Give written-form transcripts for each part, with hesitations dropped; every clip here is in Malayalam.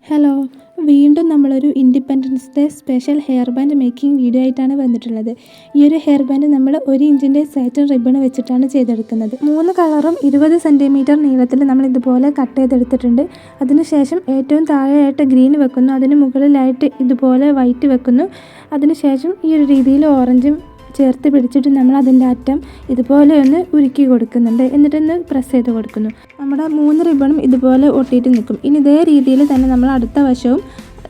ഹലോ, വീണ്ടും നമ്മളൊരു independence day special hair band making video ആയിട്ടാണ് വന്നിട്ടുള്ളത്. ഈ ഒരു ഹെയർ ബാൻഡ് നമ്മൾ 1 ഇഞ്ചിൻ്റെ സാറ്റിൻ റിബൺ വെച്ചിട്ടാണ് ചെയ്തെടുക്കുന്നത്. 3 കളറും 20 സെൻറ്റിമീറ്റർ നീളത്തിൽ നമ്മൾ ഇതുപോലെ കട്ട് ചെയ്തെടുത്തിട്ടുണ്ട്. അതിനുശേഷം ഏറ്റവും താഴെയായിട്ട് ഗ്രീൻ വെക്കുന്നു, അതിന് മുകളിലായിട്ട് ഇതുപോലെ വൈറ്റ് വെക്കുന്നു. അതിനുശേഷം ഈ ഒരു രീതിയിൽ ഓറഞ്ചും ചേർത്ത് പിടിച്ചിട്ട് നമ്മൾ അതിൻ്റെ അറ്റം ഇതുപോലെ ഒന്ന് ഉരുക്കി കൊടുക്കുന്നുണ്ട്. എന്നിട്ടൊന്ന് പ്രസ് ചെയ്ത് കൊടുക്കുന്നു. നമ്മുടെ 3 റിബണും ഇതുപോലെ ഒട്ടിയിട്ട് നിൽക്കും. ഇനി ഇതേ രീതിയിൽ തന്നെ നമ്മൾ അടുത്ത വശവും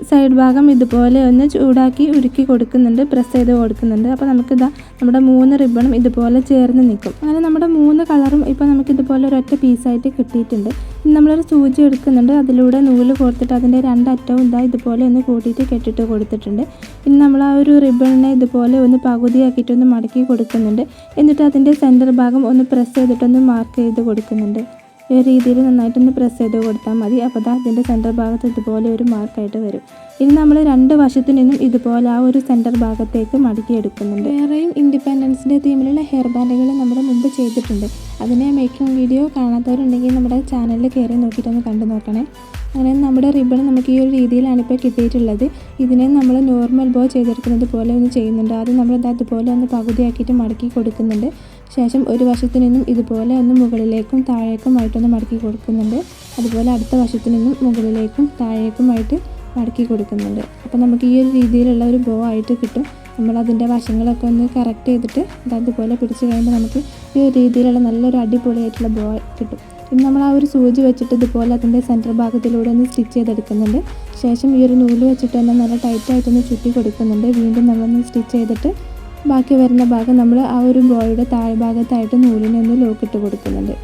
സൈഡ് ഭാഗം ഇതുപോലെ ഒന്ന് ചൂടാക്കി ഉരുക്കി കൊടുക്കുന്നുണ്ട്, പ്രസ് ചെയ്ത് കൊടുക്കുന്നുണ്ട്. അപ്പോൾ നമുക്കിതാ നമ്മുടെ 3 റിബണും ഇതുപോലെ ചേർന്ന് നിൽക്കും. അങ്ങനെ നമ്മുടെ 3 കളറും ഇപ്പോൾ നമുക്കിതുപോലെ ഒരൊറ്റ പീസായിട്ട് കിട്ടിയിട്ടുണ്ട്. ഇനി നമ്മളൊരു സൂചി എടുക്കുന്നുണ്ട്, അതിലൂടെ നൂല് കോർത്തിട്ട് അതിൻ്റെ 2 അറ്റവും ഇതുപോലെ ഒന്ന് കൂട്ടിയിട്ട് കെട്ടിട്ട് കൊടുത്തിട്ടുണ്ട്. ഇനി നമ്മൾ ആ ഒരു റിബണിനെ ഇതുപോലെ ഒന്ന് പകുതിയാക്കിയിട്ടൊന്ന് മടക്കി കൊടുക്കുന്നുണ്ട്. എന്നിട്ട് അതിൻ്റെ സെൻറ്റർ ഭാഗം ഒന്ന് പ്രസ് ചെയ്തിട്ടൊന്ന് മാർക്ക് ചെയ്ത് കൊടുക്കുന്നുണ്ട്. ഈ രീതിയിൽ നന്നായിട്ടൊന്ന് പ്രസ് ചെയ്ത് കൊടുത്താൽ മതി. അപ്പോൾ അതിൻ്റെ സെൻറ്റർ ഭാഗത്ത് ഇതുപോലെ ഒരു മാർക്കായിട്ട് വരും. ഇനി നമ്മൾ 2 വശത്തു നിന്നും ഇതുപോലെ ആ ഒരു സെൻറ്റർ ഭാഗത്തേക്ക് മടക്കി എടുക്കുന്നുണ്ട്. വേറെയും ഇൻഡിപെൻഡൻസ് ഡേ തീമിലുള്ള ഹെയർ ബാൻഡുകൾ നമ്മുടെ മുമ്പ് ചെയ്തിട്ടുണ്ട്. അതിനെ മേക്കിംഗ് വീഡിയോ കാണാത്തവരുണ്ടെങ്കിൽ നമ്മുടെ ചാനലിൽ കയറി നോക്കിയിട്ടൊന്ന് കണ്ടു നോക്കണേ. അങ്ങനെ നമ്മുടെ റിബൺ നമുക്ക് ഈ ഒരു രീതിയിലാണ് ഇപ്പോൾ കിട്ടിയിട്ടുള്ളത്. ഇതിനെ നമ്മൾ നോർമൽ ബോ ചെയ്തെടുക്കുന്നത് പോലെ ഒന്ന് ചെയ്യുന്നുണ്ട്. ആദ്യം നമ്മൾ അതുപോലെ ഒന്ന് പകുതിയാക്കിയിട്ട് മടക്കി കൊടുക്കുന്നുണ്ട്. ശേഷം ഒരു വശത്തു നിന്നും ഇതുപോലെ ഒന്ന് മുകളിലേക്കും താഴേക്കുമായിട്ടൊന്ന് മടക്കി കൊടുക്കുന്നുണ്ട്. അതുപോലെ അടുത്ത വശത്തു നിന്നും മുകളിലേക്കും താഴേക്കുമായിട്ട് മടക്കി കൊടുക്കുന്നുണ്ട്. അപ്പോൾ നമുക്ക് ഈ ഒരു രീതിയിലുള്ള ഒരു ബോ ആയിട്ട് കിട്ടും. നമ്മളതിൻ്റെ വശങ്ങളൊക്കെ ഒന്ന് കറക്റ്റ് ചെയ്തിട്ട് അതുപോലെ പിടിച്ച് കഴിയുമ്പോൾ നമുക്ക് ഈ ഒരു രീതിയിലുള്ള നല്ലൊരു അടിപൊളിയായിട്ടുള്ള ബോ കിട്ടും. ഇനി നമ്മൾ ആ ഒരു സൂചി വെച്ചിട്ട് ഇതുപോലെ അതിൻ്റെ സെൻറ്റർ ഭാഗത്തിലൂടെ ഒന്ന് സ്റ്റിച്ച് ചെയ്തെടുക്കുന്നുണ്ട്. ശേഷം ഈ ഒരു നൂല് വെച്ചിട്ട് തന്നെ നല്ല ടൈറ്റായിട്ടൊന്ന് ചുറ്റി കൊടുക്കുന്നുണ്ട്. വീണ്ടും നമ്മളൊന്ന് സ്റ്റിച്ച് ചെയ്തിട്ട് ബാക്കി വരുന്ന ഭാഗം നമ്മൾ ആ ഒരു ബോയുടെ താഴ്ഭാഗത്തായിട്ട് നൂലിനെ ഒന്ന് ലോക്കിട്ട് കൊടുക്കുന്നുണ്ട്.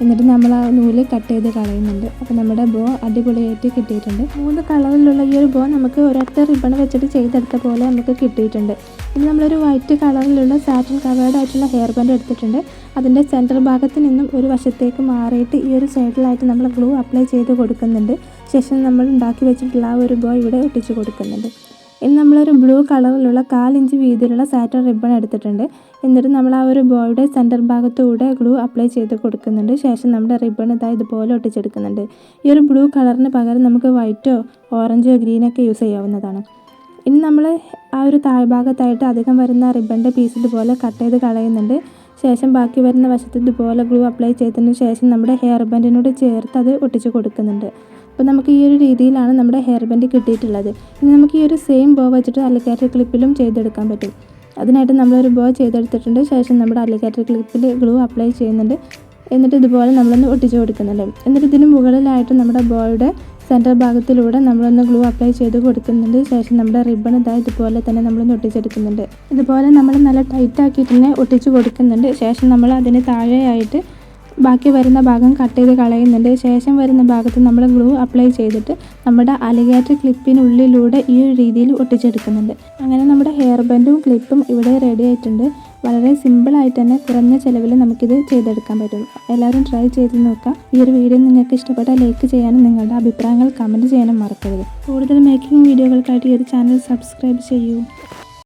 എന്നിട്ട് നമ്മൾ ആ നൂല് കട്ട് ചെയ്ത് കളയുന്നുണ്ട്. അപ്പോൾ നമ്മുടെ ബോ അടിപൊളിയായിട്ട് കിട്ടിയിട്ടുണ്ട്. 3 കളറിലുള്ള ഈ ഒരു ബോ നമുക്ക് ഒരൊറ്റ റിബൺ വെച്ചിട്ട് ചെയ്തെടുത്ത പോലെ നമുക്ക് കിട്ടിയിട്ടുണ്ട്. ഇനി നമ്മളൊരു വൈറ്റ് കളറിലുള്ള സാറ്റിൻ കവേർഡ് ആയിട്ടുള്ള ഹെയർ ബാൻഡ് എടുത്തിട്ടുണ്ട്. അതിൻ്റെ സെൻറ്റർ ഭാഗത്ത് നിന്നും ഒരു വശത്തേക്ക് മാറിയിട്ട് ഈ ഒരു സൈഡിലായിട്ട് നമ്മൾ ഗ്ലൂ അപ്ലൈ ചെയ്ത് കൊടുക്കുന്നുണ്ട്. ശേഷം നമ്മൾ ഉണ്ടാക്കി വെച്ചിട്ടുള്ള ആ ഒരു ബോ ഇവിടെ ഒട്ടിച്ച് കൊടുക്കുന്നുണ്ട്. ഇനി നമ്മളൊരു ബ്ലൂ കളറിലുള്ള 1/4 ഇഞ്ച് വീതിയിലുള്ള സാറ്റിൻ റിബൺ എടുത്തിട്ടുണ്ട്. എന്നിട്ട് നമ്മൾ ആ ഒരു ബോയുടെ സെൻറ്റർ ഭാഗത്തൂടെ ഗ്ലൂ അപ്ലൈ ചെയ്ത് കൊടുക്കുന്നുണ്ട്. ശേഷം നമ്മുടെ റിബൺ ഇതുപോലെ ഒട്ടിച്ചെടുക്കുന്നുണ്ട്. ഈ ഒരു ബ്ലൂ കളറിന് പകരം നമുക്ക് വൈറ്റോ ഓറഞ്ചോ ഗ്രീനൊക്കെ യൂസ് ചെയ്യാവുന്നതാണ്. ഇനി നമ്മൾ ആ ഒരു താഴ്ഭാഗത്തായിട്ട് അധികം വരുന്ന റിബണിൻ്റെ പീസ് ഇതുപോലെ കട്ട് ചെയ്ത് കളയുന്നുണ്ട്. ശേഷം ബാക്കി വരുന്ന വശത്ത് ഇതുപോലെ ഗ്ലൂ അപ്ലൈ ചെയ്തതിന് ശേഷം നമ്മുടെ ഹെയർ ബാൻഡിനോട് ചേർത്ത് അത് ഒട്ടിച്ച് കൊടുക്കുന്നുണ്ട്. അപ്പോൾ നമുക്ക് ഈ ഒരു രീതിയിലാണ് നമ്മുടെ ഹെയർ ബാൻഡ് കിട്ടിയിട്ടുള്ളത്. ഇനി നമുക്ക് ഈ ഒരു സെയിം ബോ വെച്ചിട്ട് അലിഗേറ്റർ ക്ലിപ്പിലും ചെയ്തെടുക്കാൻ പറ്റും. അതിനായിട്ട് നമ്മളൊരു ബോ ചെയ്തെടുത്തിട്ടുണ്ട്. ശേഷം നമ്മുടെ അലിഗേറ്റർ ക്ലിപ്പിൽ ഗ്ലൂ അപ്ലൈ ചെയ്യുന്നുണ്ട്. എന്നിട്ട് ഇതുപോലെ നമ്മളൊന്ന് ഒട്ടിച്ച് കൊടുക്കുന്നുണ്ട്. എന്നിട്ട് ഇതിന് മുകളിലായിട്ട് നമ്മുടെ ബോയുടെ സെൻറ്റർ ഭാഗത്തിലൂടെ നമ്മളൊന്ന് ഗ്ലൂ അപ്ലൈ ചെയ്ത് കൊടുക്കുന്നുണ്ട്. ശേഷം നമ്മുടെ റിബൺ ഇതുപോലെ തന്നെ നമ്മളൊന്ന് ഒട്ടിച്ചെടുക്കുന്നുണ്ട്. ഇതുപോലെ നമ്മൾ നല്ല ടൈറ്റാക്കിയിട്ട് തന്നെ ഒട്ടിച്ച് കൊടുക്കുന്നുണ്ട്. ശേഷം നമ്മൾ അതിന് താഴെയായിട്ട് ബാക്കി വരുന്ന ഭാഗം കട്ട് ചെയ്ത് കളയുന്നുണ്ട്. ശേഷം വരുന്ന ഭാഗത്ത് നമ്മൾ ഗ്ലൂ അപ്ലൈ ചെയ്തിട്ട് നമ്മുടെ അലിഗേറ്റർ ക്ലിപ്പിനുള്ളിലൂടെ ഈ ഒരു രീതിയിൽ ഒട്ടിച്ചെടുക്കുന്നുണ്ട്. അങ്ങനെ നമ്മുടെ ഹെയർ ബാൻഡും ക്ലിപ്പും ഇവിടെ റെഡി ആയിട്ടുണ്ട്. വളരെ സിമ്പിളായിട്ട് തന്നെ കുറഞ്ഞ ചിലവിൽ നമുക്കിത് ചെയ്തെടുക്കാൻ പറ്റും. എല്ലാവരും ട്രൈ ചെയ്ത് നോക്കാം. ഈ ഒരു വീഡിയോ നിങ്ങൾക്ക് ഇഷ്ടപ്പെട്ടാൽ ലൈക്ക് ചെയ്യാനും നിങ്ങളുടെ അഭിപ്രായങ്ങൾ കമൻറ്റ് ചെയ്യാനും മറക്കരുത്. കൂടുതൽ മേക്കിംഗ് വീഡിയോകൾക്കായിട്ട് ഈ ഒരു ചാനൽ സബ്സ്ക്രൈബ് ചെയ്യൂ.